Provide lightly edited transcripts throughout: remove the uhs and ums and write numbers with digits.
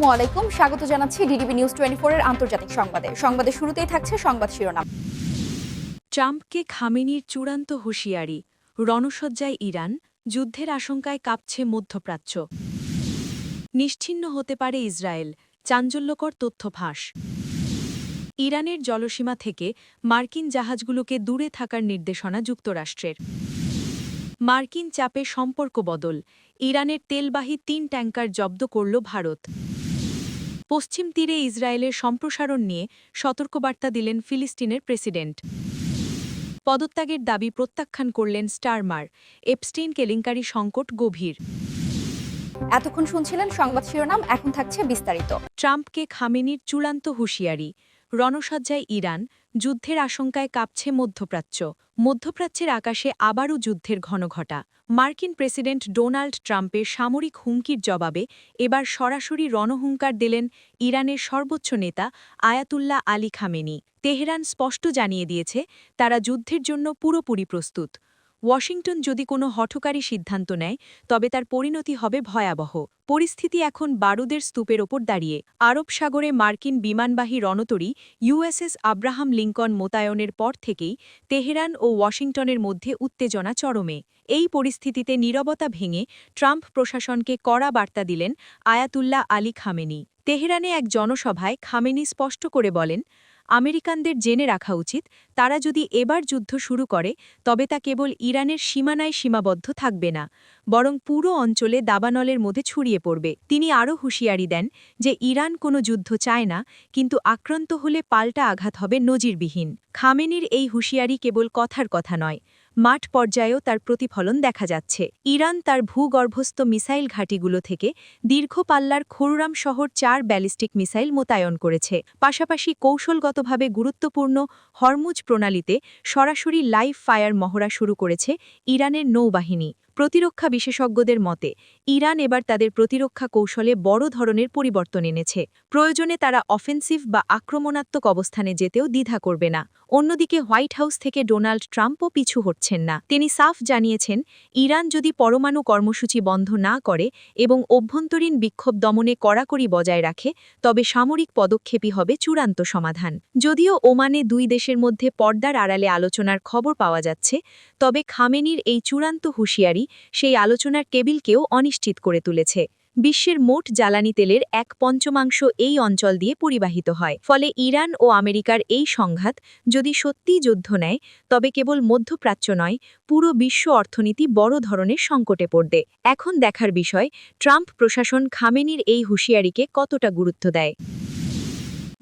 আসসালামু আলাইকুম, স্বাগত জানাচ্ছি ডিডিবি নিউজ 24 এর আন্তর্জাতিক সংবাদে। সংবাদের শুরুতেই থাকছে সংবাদ শিরোনাম। ট্রাম্পকে খামেনির চূড়ান্ত হুঁশিয়ারি, রণসজ্জায় ইরান, যুদ্ধের আশঙ্কায় কাঁপছে মধ্যপ্রাচ্য। নিশ্চিহ্ন হতে পারে ইসরায়েল, চাঞ্চল্যকর তথ্য ফাঁস। ইরানের জলসীমা থেকে মার্কিন জাহাজগুলোকে দূরে থাকার নির্দেশনা যুক্তরাষ্ট্রের। মার্কিন চাপে সম্পর্ক বদল, ইরানের তেলবাহী ৩ ট্যাঙ্কার জব্দ করল ভারত। পশ্চিম তীরে ইসরায়েলের সম্প্রসারণ নিয়ে সতর্কবার্তা দিলেন ফিলিস্তিনের প্রেসিডেন্ট। পদত্যাগের দাবি প্রত্যাখ্যান করলেন স্টারমার, এপস্টেইন কেলেঙ্কারি সংকট গভীর। এতক্ষণ শুনছিলেন সংবাদ শিরোনাম, এখন থাকছে বিস্তারিত। ট্রাম্পকে খামেনির চূড়ান্ত হুঁশিয়ারি, রণসজ্জায় ইরান, যুদ্ধের আশঙ্কায় কাঁপছে মধ্যপ্রাচ্য। মধ্যপ্রাচ্যের আকাশে আবারও যুদ্ধের ঘনঘটা। মার্কিন প্রেসিডেন্ট ডোনাল্ড ট্রাম্পের সামরিক হুমকির জবাবে এবার সরাসরি রণহুঙ্কার দিলেন ইরানের সর্বোচ্চ নেতা আয়াতুল্লাহ আলী খামেনি। তেহরান স্পষ্ট জানিয়ে দিয়েছে তারা যুদ্ধের জন্য পুরোপুরি প্রস্তুত। ওয়াশিংটন যদি কোনো হঠকারী সিদ্ধান্ত নেয় তবে তার পরিণতি হবে ভয়াবহ। পরিস্থিতি এখন বারুদের স্তূপের ওপর দাঁড়িয়ে। আরব সাগরে মার্কিন বিমানবাহী রণতরী ইউএসএস আব্রাহাম লিঙ্কন মোতায়েনের পর থেকেই তেহরান ও ওয়াশিংটনের মধ্যে উত্তেজনা চরমে। এই পরিস্থিতিতে নীরবতা ভেঙে ট্রাম্প প্রশাসনকে কড়া বার্তা দিলেন আয়াতুল্লাহ আলী খামেনি। তেহরানে এক জনসভায় খামেনি স্পষ্ট করে বলেন, আমেরিকানদের জেনে রাখা উচিত তারা যদি এবার যুদ্ধ শুরু করে তবে তা কেবল ইরানের সীমানায় সীমাবদ্ধ থাকবে না, বরং পুরো অঞ্চলে দাবানলের মধ্যে ছড়িয়ে পড়বে। তিনি আরও হুঁশিয়ারি দেন যে ইরান কোনো যুদ্ধ চায় না, কিন্তু আক্রান্ত হলে পাল্টা আঘাত হবে নজিরবিহীন। খামেনির এই হুঁশিয়ারি কেবল কথার কথা নয়, মাঠ পর্যায়েও তার প্রতিফলন দেখা যাচ্ছে। ইরান তার ভূগর্ভস্থ মিসাইল ঘাঁটিগুলো থেকে দীর্ঘ পাল্লার খোররাম শহর ৪ ব্যালিস্টিক মিসাইল মোতায়েন করেছে। পাশাপাশি কৌশলগতভাবে গুরুত্বপূর্ণ হরমুজ প্রণালীতে সরাসরি লাইভ ফায়ার মহড়া শুরু করেছে ইরানের নৌবাহিনী। প্রতিরক্ষা বিশেষজ্ঞদের মতে ইরান এবার তাদের প্রতিরক্ষা কৌশলে বড় ধরনের পরিবর্তন এনেছে। প্রয়োজনে তারা অফেন্সিভ বা আক্রমণাত্মক অবস্থানে যেতেও দ্বিধা করবে না। অন্যদিকে হোয়াইট হাউস থেকে ডোনাল্ড ট্রাম্পও পিছু হটছেন না। তিনি সাফ জানিয়েছেন, ইরান যদি পরমাণু কর্মসূচি বন্ধ না করে এবং অভ্যন্তরীণ বিক্ষোভ দমনে কড়াকড়ি বজায় রাখে তবে সামরিক পদক্ষেপই হবে চূড়ান্ত সমাধান। যদিও ওমানে দুই দেশের মধ্যে পর্দার আড়ালে আলোচনার খবর পাওয়া যাচ্ছে, তবে খামেনির এই চূড়ান্ত হুঁশিয়ারি সেই আলোচনার টেবিলকেও অনিশ্চিত করে তুলেছে। বিশ্বের মোট জ্বালানি তেলের ১/৫ এই অঞ্চল দিয়ে পরিবাহিত হয়। ফলে ইরান ও আমেরিকার এই সংঘাত যদি সত্যিই যুদ্ধ নেয় তবে কেবল মধ্যপ্রাচ্য নয়, পুরো বিশ্ব অর্থনীতি বড় ধরনের সংকটে পড়বে। এখন দেখার বিষয় ট্রাম্প প্রশাসন খামেনির এই হুঁশিয়ারিকে কতটা গুরুত্ব দেয়।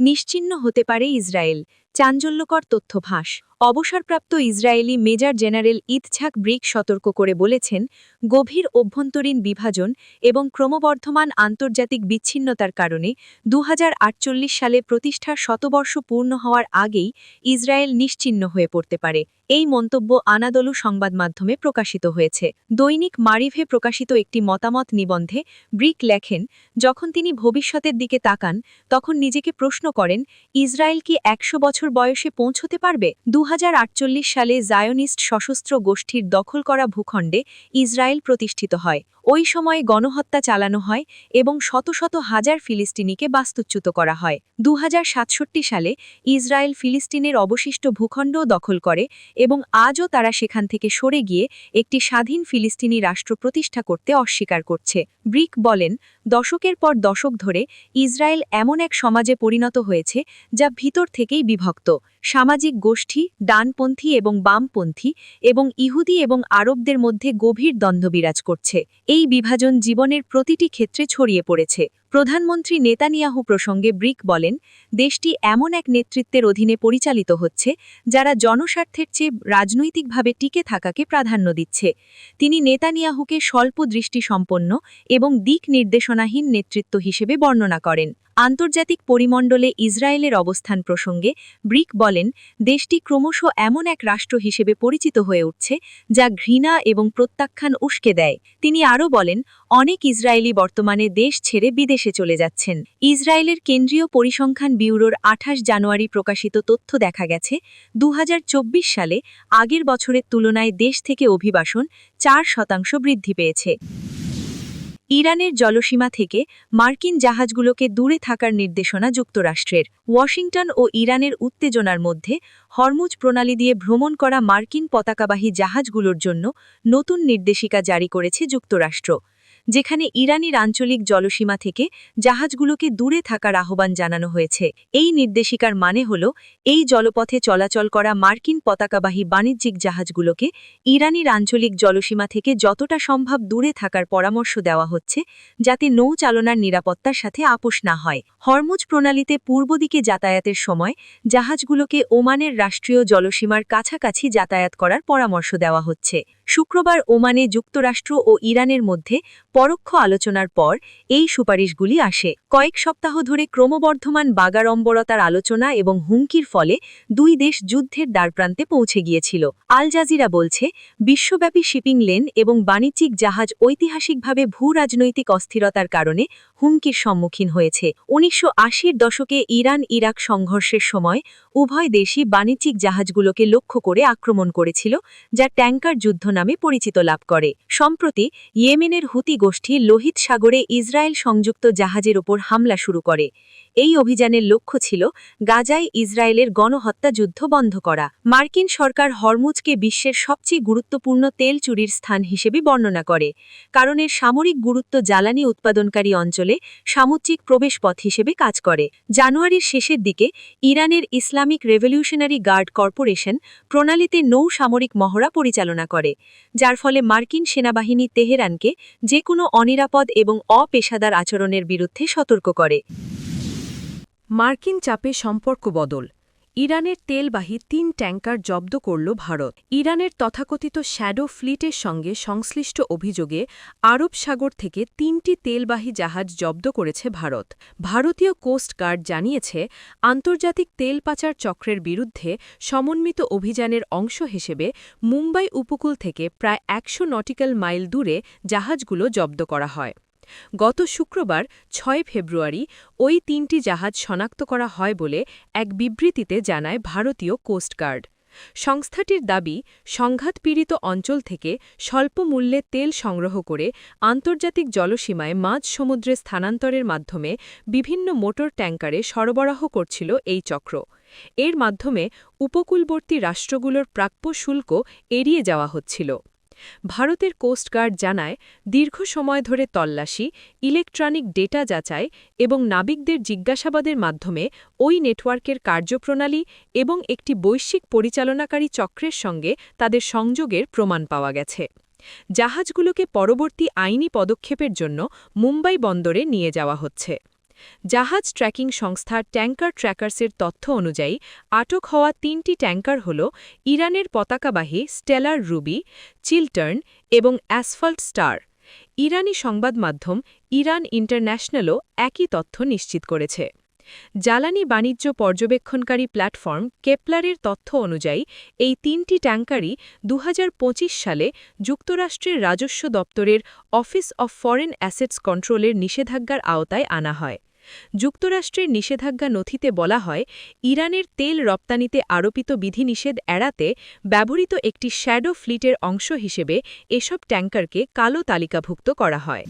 নিশ্চিহ্ন হতে পারে ইসরায়েল, চাঞ্চল্যকর তথ্য ফাঁস। অবসরপ্রাপ্ত ইসরায়েলি মেজর জেনারেল ইতছাক ব্রিক সতর্ক করে বলেছেন, গভীর অভ্যন্তরীণ বিভাজন এবং ক্রমবর্ধমান আন্তর্জাতিক বিচ্ছিন্নতার কারণে ২০৪৮ সালে প্রতিষ্ঠার শতবর্ষ পূর্ণ হওয়ার আগেই ইসরায়েল নিশ্চিহ্ন হয়ে পড়তে পারে। এই মন্তব্য আনাদলু সংবাদ মাধ্যমে প্রকাশিত হয়েছে। দৈনিক মারিভে প্রকাশিত একটি মতামত নিবন্ধে ব্রিক লেখেন, যখন তিনি ভবিষ্যতের দিকে তাকান তখন নিজেকে প্রশ্ন করেন, ইসরায়েল কি ১০০ বছর বয়সে পৌঁছতে পারবে? ২০৪৮ সালে জায়োনিস্ট সশস্ত্র গোষ্ঠীর দখল করা ভূখণ্ডে ইসরায়েল প্রতিষ্ঠিত হয়। ওই সময়ে গণহত্যা চালানো হয় এবং শত শত হাজার ফিলিস্তিনিকে বাস্তুচ্যুত করা হয়। ২০৬৭ সালে ইসরায়েল ফিলিস্তিনের অবশিষ্ট ভূখণ্ডও দখল করে এবং আজও তারা সেখান থেকে সরে গিয়ে একটি স্বাধীন ফিলিস্তিনি রাষ্ট্র প্রতিষ্ঠা করতে অস্বীকার করছে। ব্রিক বলেন, দশকের পর দশক ধরে ইসরায়েল এমন এক সমাজে পরিণত হয়েছে যা ভিতর থেকেই বিভক্ত। সামাজিক গোষ্ঠী, ডানপন্থী এবং বামপন্থী এবং ইহুদি এবং আরবদের মধ্যে গভীর দ্বন্দ্ব বিরাজ করছে। এই বিভাজন জীবনের প্রতিটি ক্ষেত্রে ছড়িয়ে পড়েছে। প্রধানমন্ত্রী নেতানিয়াহু প্রসঙ্গে ব্রিক বলেন, দেশটি এমন এক নেতৃত্বের অধীনে পরিচালিত হচ্ছে যারা জনস্বার্থের চেয়ে রাজনৈতিকভাবে টিকে থাকাকে প্রাধান্য দিচ্ছে। তিনি নেতানিয়াহুকে স্বল্প দৃষ্টিসম্পন্ন এবং দিক নির্দেশনাহীন নেতৃত্ব হিসেবে বর্ণনা করেন। আন্তর্জাতিক পরিমণ্ডলে ইসরায়েলের অবস্থান প্রসঙ্গে ব্রিক বলেন, দেশটি ক্রমশ এমন এক রাষ্ট্র হিসেবে পরিচিত হয়ে উঠছে যা ঘৃণা এবং প্রত্যাখ্যান উস্কে দেয়। তিনি আরও বলেন, অনেক ইসরায়েলি বর্তমানে দেশ ছেড়ে বিদেশে চলে যাচ্ছেন। ইসরায়েলের কেন্দ্রীয় পরিসংখ্যান ব্যুরোর ২৮ জানুয়ারি প্রকাশিত তথ্য দেখা গেছে, ২০২৪ সালে আগের বছরের তুলনায় দেশ থেকে অভিবাসন ৪% বৃদ্ধি পেয়েছে। ইরানের জলসীমা থেকে মার্কিন জাহাজগুলোকে দূরে থাকার নির্দেশনা যুক্তরাষ্ট্রের। ওয়াশিংটন ও ইরানের উত্তেজনার মধ্যে হরমুজ প্রণালী দিয়ে ভ্রমণ করা মার্কিন পতাকাবাহী জাহাজগুলোর জন্য নতুন নির্দেশিকা জারি করেছে যুক্তরাষ্ট্র, যেখানে ইরানের আঞ্চলিক জলসীমা থেকে জাহাজগুলোকে দূরে থাকার আহ্বান জানানো হয়েছে। এই নির্দেশিকার মানে হল, এই জলপথে চলাচল করা মার্কিন পতাকাবাহী বাণিজ্যিক জাহাজগুলোকে ইরানের আঞ্চলিক জলসীমা থেকে যতটা সম্ভব দূরে থাকার পরামর্শ দেওয়া হচ্ছে, যাতে নৌচালনার নিরাপত্তার সাথে আপোষ না হয়। হরমুজ প্রণালীতে পূর্ব দিকে যাতায়াতের সময় জাহাজগুলোকে ওমানের রাষ্ট্রীয় জলসীমার কাছাকাছি যাতায়াত করার পরামর্শ দেওয়া হচ্ছে। শুক্রবার ওমানে যুক্তরাষ্ট্র ও ইরানের মধ্যে পরোক্ষ আলোচনার পর এই সুপারিশগুলি আসে। কয়েক সপ্তাহ ধরে ক্রমবর্ধমান বাগাড়ম্বরতার আলোচনা এবং হুমকির ফলে দুই দেশ যুদ্ধের দ্বারপ্রান্তে পৌঁছে গিয়েছিল। আল জাজিরা বলছে, বিশ্বব্যাপী শিপিং লেন এবং বাণিজ্যিক জাহাজ ঐতিহাসিকভাবে ভূরাজনৈতিক অস্থিরতার কারণে হুমকির সম্মুখীন হয়েছে। ১৯৮০-র দশকে ইরান-ইরাক সংঘর্ষের সময় উভয় দেশই বাণিজ্যিক জাহাজগুলোকে লক্ষ্য করে আক্রমণ করেছিল, যা ট্যাঙ্কার যুদ্ধ নামে পরিচিত লাভ করে। সম্প্রতি ইয়েমেনের হুতি গোষ্ঠী লোহিত সাগরে ইসরায়েল সংযুক্ত জাহাজের ওপর হামলা শুরু করে। এই অভিযানের লক্ষ্য ছিল গাজায় ইসরায়েলের গণহত্যা যুদ্ধ বন্ধ করা। মার্কিন সরকার হরমুজকে বিশ্বের সবচেয়ে গুরুত্বপূর্ণ তেল চুরির স্থান হিসেবে বর্ণনা করে, কারণ এর সামরিক গুরুত্ব জ্বালানি উৎপাদনকারী অঞ্চলে সামুদ্রিক প্রবেশপথ হিসেবে কাজ করে। জানুয়ারির শেষের দিকে ইরানের ইসলামিক রেভলিউশনারি গার্ড কর্পোরেশন প্রণালীতে নৌ সামরিক মহড়া পরিচালনা করে, যার ফলে মার্কিন সেনাবাহিনী তেহরানকে যে কোনো অনিরাপদ এবং অপেশাদার আচরণের বিরুদ্ধে সতর্ক করে। মার্কিন চাপে সম্পর্ক বদল। ইরানের তেলবাহী ৩ ট্যাঙ্কার জব্দ করল ভারত। ইরানের তথাকথিত শ্যাডো ফ্লিটের সঙ্গে সংশ্লিষ্ট অভিযোগে আরব সাগর থেকে ৩টি তেলবাহী জাহাজ জব্দ করেছে ভারত। ভারতীয় কোস্ট গার্ড জানিয়েছে, আন্তর্জাতিক তেল পাচার চক্রের বিরুদ্ধে সমন্বিত অভিযানের অংশ হিসেবে মুম্বাই উপকূল থেকে প্রায় ১০০ নটিক্যাল মাইল দূরে জাহাজগুলো জব্দ করা হয়। গত শুক্রবার ৬ ফেব্রুয়ারি ওই ৩টি জাহাজ শনাক্ত করা হয় বলে এক বিবৃতিতে জানায় ভারতীয় কোস্টগার্ড। সংস্থাটির দাবি, সংঘাতপীড়িত অঞ্চল থেকে স্বল্প মূল্যে তেল সংগ্রহ করে আন্তর্জাতিক জলসীমায় মাঝ সমুদ্রে স্থানান্তরের মাধ্যমে বিভিন্ন মোটর ট্যাঙ্কারে সরবরাহ করছিল এই চক্র। এর মাধ্যমে উপকূলবর্তী রাষ্ট্রগুলোর প্রাপ্য শুল্ক এড়িয়ে যাওয়া হচ্ছিল। ভারতের কোস্টগার্ড জানায়, দীর্ঘ সময় ধরে তল্লাশি, ইলেকট্রনিক ডেটা যাচাই এবং নাবিকদের জিজ্ঞাসাবাদের মাধ্যমে ওই নেটওয়ার্কের কার্যপ্রণালী এবং একটি বৈশ্বিক পরিচালনাকারী চক্রের সঙ্গে তাদের সংযোগের প্রমাণ পাওয়া গেছে। জাহাজগুলোকে পরবর্তী আইনি পদক্ষেপের জন্য মুম্বাই বন্দরে নিয়ে যাওয়া হচ্ছে। জাহাজ ট্র্যাকিং সংস্থা ট্যাঙ্কার ট্র্যাকার্সের তথ্য অনুযায়ী আটক হওয়া ৩টি ট্যাঙ্কার হল ইরানের পতাকাবাহী স্টেলার রুবি, চিলটার্ন এবং অ্যাসফল্ট স্টার। ইরানি সংবাদ মাধ্যম ইরান ইন্টারন্যাশনালও একই তথ্য নিশ্চিত করেছে। জ্বালানি বাণিজ্য পর্যবেক্ষণকারী প্ল্যাটফর্ম কেপলারের তথ্য অনুযায়ী এই ৩টি ট্যাঙ্কারই ২০২৫ সালে যুক্তরাষ্ট্রের রাজস্ব দপ্তরের অফিস অফ ফরেন অ্যাসেটস কন্ট্রোলের নিষেধাজ্ঞার আওতায় আনা হয়। যুক্তরাষ্ট্রের নিষেধাজ্ঞা নথিতে বলা হয়, ইরানের তেল রপ্তানিতে আরোপিত বিধিনিষেধ এড়াতে ব্যবহৃত একটি শ্যাডো ফ্লিটের অংশ হিসেবে এসব ট্যাঙ্কারকে কালো তালিকাভুক্ত করা হয়।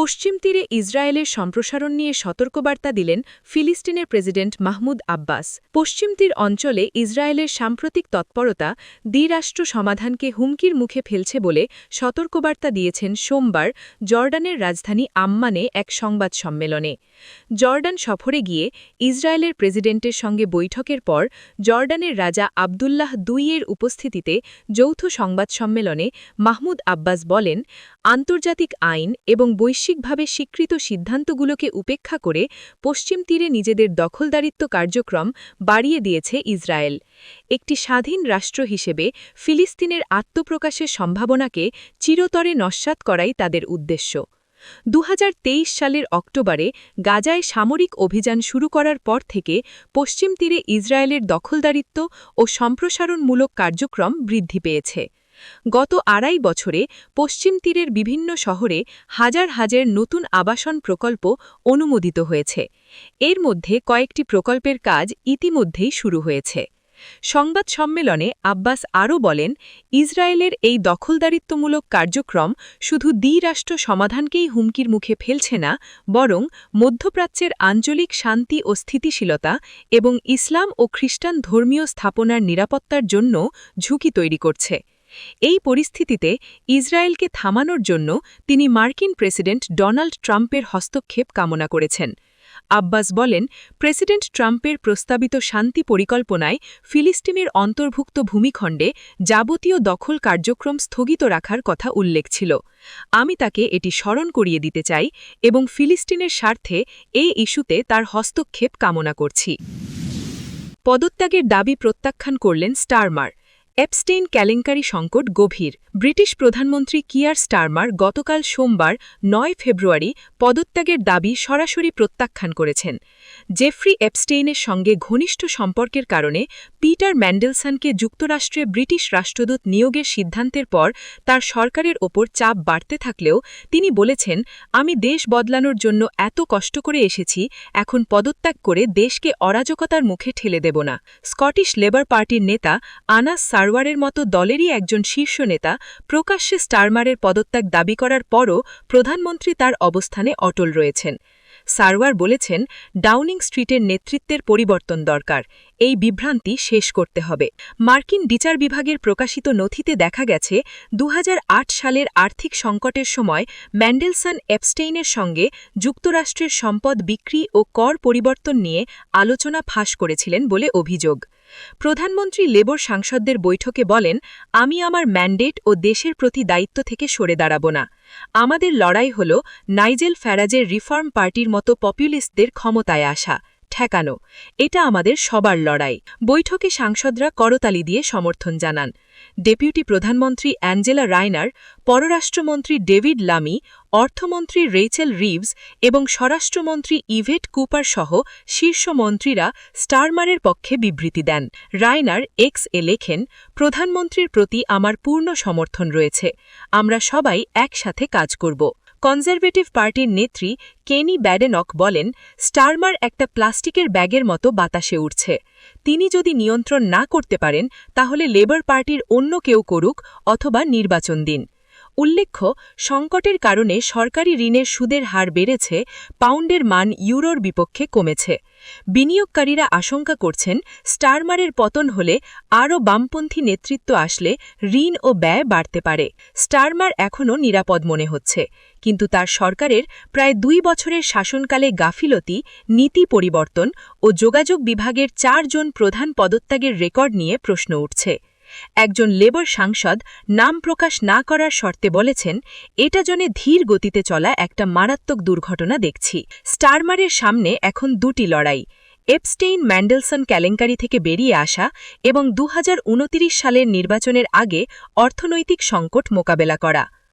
পশ্চিম তীরে ইসরায়েলের সম্প্রসারণ নিয়ে সতর্কবার্তা দিলেন ফিলিস্তিনের প্রেসিডেন্ট মাহমুদ আব্বাস। পশ্চিম তীর অঞ্চলে ইসরায়েলের সাম্প্রতিক তৎপরতা দ্বিরাষ্ট্র সমাধানকে হুমকির মুখে ফেলছে বলে সতর্কবার্তা দিয়েছেন সোমবার জর্ডানের রাজধানী আম্মানে এক সংবাদ সম্মেলনে। জর্ডান সফরে গিয়ে ইসরায়েলের প্রেসিডেন্টের সঙ্গে বৈঠকের পর জর্ডানের রাজা আবদুল্লাহ II-এর উপস্থিতিতে যৌথ সংবাদ সম্মেলনে মাহমুদ আব্বাস বলেন, আন্তর্জাতিক আইন এবং বৈশ্বিকভাবে স্বীকৃত সিদ্ধান্তগুলোকে উপেক্ষা করে পশ্চিম তীরে নিজেদের দখলদারিত্ব কার্যক্রম বাড়িয়ে দিয়েছে ইসরায়েল। একটি স্বাধীন রাষ্ট্র হিসেবে ফিলিস্তিনের আত্মপ্রকাশের সম্ভাবনাকে চিরতরে নস্যাৎ করাই তাদের উদ্দেশ্য। ২০২৩ সালের অক্টোবরে গাজায় সামরিক অভিযান শুরু করার পর থেকে পশ্চিম তীরে ইসরায়েলের দখলদারিত্ব ও সম্প্রসারণমূলক কার্যক্রম বৃদ্ধি পেয়েছে। গত ২.৫ বছরে পশ্চিম তীরের বিভিন্ন শহরে হাজার হাজার নতুন আবাসন প্রকল্প অনুমোদিত হয়েছে। এর মধ্যে কয়েকটি প্রকল্পের কাজ ইতিমধ্যেই শুরু হয়েছে। সংবাদ সম্মেলনে আব্বাস আরও বলেন, ইসরায়েলের এই দখলদারিত্বমূলক কার্যক্রম শুধু দ্বিরাষ্ট্র সমাধানকেই হুমকির মুখে ফেলছে না, বরং মধ্যপ্রাচ্যের আঞ্চলিক শান্তি ও স্থিতিশীলতা এবং ইসলাম ও খ্রিস্টান ধর্মীয় স্থাপনার নিরাপত্তার জন্য ঝুঁকি তৈরি করছে। এই পরিস্থিতিতে ইসরায়েলকে থামানোর জন্য তিনি মার্কিন প্রেসিডেন্ট ডোনাল্ড ট্রাম্পের হস্তক্ষেপ কামনা করেছেন। আব্বাস বলেন, প্রেসিডেন্ট ট্রাম্পের প্রস্তাবিত শান্তি পরিকল্পনায় ফিলিস্তিনের অন্তর্ভুক্ত ভূমিখণ্ডে যাবতীয় দখল কার্যক্রম স্থগিত রাখার কথা উল্লেখ ছিল। আমি তাকে এটি স্মরণ করিয়ে দিতে চাই এবং ফিলিস্তিনের স্বার্থে এই ইস্যুতে তার হস্তক্ষেপ কামনা করছি। পদত্যাগের দাবি প্রত্যাখ্যান করলেন স্টারমার। এপস্টেইন কেলেঙ্কারি সংকট গভীর। ব্রিটিশ প্রধানমন্ত্রী কিয়ার স্টারমার গতকাল সোমবার ৯ ফেব্রুয়ারি পদত্যাগের দাবি সরাসরি প্রত্যাখ্যান করেছেন। জেফ্রি এপস্টেইনের সঙ্গে ঘনিষ্ঠ সম্পর্কের কারণে পিটার ম্যান্ডেলসনকে যুক্তরাষ্ট্রে ব্রিটিশ রাষ্ট্রদূত নিয়োগের সিদ্ধান্তের পর তার সরকারের ওপর চাপ বাড়তে থাকলেও তিনি বলেছেন, আমি দেশ বদলানোর জন্য এত কষ্ট করে এসেছি, এখন পদত্যাগ করে দেশকে অরাজকতার মুখে ঠেলে দেব না। স্কটিশ লেবার পার্টির নেতা আনাস সারওয়ারের মতো দলেরই একজন শীর্ষ নেতা প্রকাশ্যে স্টারমারের পদত্যাগ দাবি করার পরও প্রধানমন্ত্রী তার অবস্থানে অটল রয়েছেন। সারওয়ার বলেছেন, ডাউনিং স্ট্রিটের নেতৃত্বের পরিবর্তন দরকার, এই বিভ্রান্তি শেষ করতে হবে। মার্কিন বিচার বিভাগের প্রকাশিত নথিতে দেখা গেছে ২০০৮ সালের আর্থিক সংকটের সময় ম্যান্ডেলসন এপস্টেইনের সঙ্গে যুক্তরাষ্ট্রের সম্পদ বিক্রি ও কর পরিবর্তন নিয়ে আলোচনা ফাঁস করেছিলেন বলে অভিযোগ। প্রধানমন্ত্রী লেবার সাংসদদের বৈঠকে বলেন, আমি আমার ম্যান্ডেট ও দেশের প্রতি দায়িত্ব থেকে সরে দাঁড়াব না। আমাদের লড়াই হল নাইজেল ফ্যারাজের রিফর্ম পার্টির মতো পপুলিস্টদের ক্ষমতায় আসা, ঠেকানো। এটা আমাদের সবার লড়াই। বৈঠকে সাংসদরা করতালি দিয়ে সমর্থন জানান। ডেপুটি প্রধানমন্ত্রী অ্যাঞ্জেলা রাইনার, পররাষ্ট্রমন্ত্রী ডেভিড লামি, অর্থমন্ত্রী রেচেল রিভস এবং স্বরাষ্ট্রমন্ত্রী ইভেট কুপার সহ শীর্ষ মন্ত্রীরা স্টারমারের পক্ষে বিবৃতি দেন। রাইনার এক্স-এ লেখেন, প্রধানমন্ত্রীর প্রতি আমার পূর্ণ সমর্থন রয়েছে। আমরা সবাই একসাথে কাজ করব। কনজারভেটিভ পার্টির নেত্রী কেনি ব্যাডেনক বলেন, স্টারমার একটা প্লাস্টিকের ব্যাগের মতো বাতাসে উঠছে। তিনি যদি নিয়ন্ত্রণ না করতে পারেন তাহলে লেবার পার্টির অন্য কেউ করুক অথবা নির্বাচন দিন। উল্লেখ্য, সংকটের কারণে সরকারি ঋণের সুদের হার বেড়েছে, পাউন্ডের মান ইউরোর বিপক্ষে কমেছে। বিনিয়োগকারীরা আশঙ্কা করছেন, স্টারমারের পতন হলে আরও বামপন্থী নেতৃত্ব আসলে ঋণ ও ব্যয় বাড়তে পারে। স্টারমার এখনও নিরাপদ মনে হচ্ছে, কিন্তু তার সরকারের প্রায় ২ বছরের শাসনকালে গাফিলতি, নীতি পরিবর্তন ও যোগাযোগ বিভাগের ৪ জন প্রধান পদত্যাগের রেকর্ড নিয়ে প্রশ্ন উঠছে। একজন লেবার সাংসদ নাম প্রকাশ না করার শর্তে বলেছেন, এটা জনে ধীর গতিতে চলা একটা মারাত্মক দুর্ঘটনা দেখছি। স্টারমারের সামনে এখন দুটি লড়াই, এপস্টেইন ম্যান্ডেলসন কেলেঙ্কারি থেকে বেরিয়ে আসা এবং ২০২৯ সালের নির্বাচনের আগে অর্থনৈতিক সংকট মোকাবেলা করা।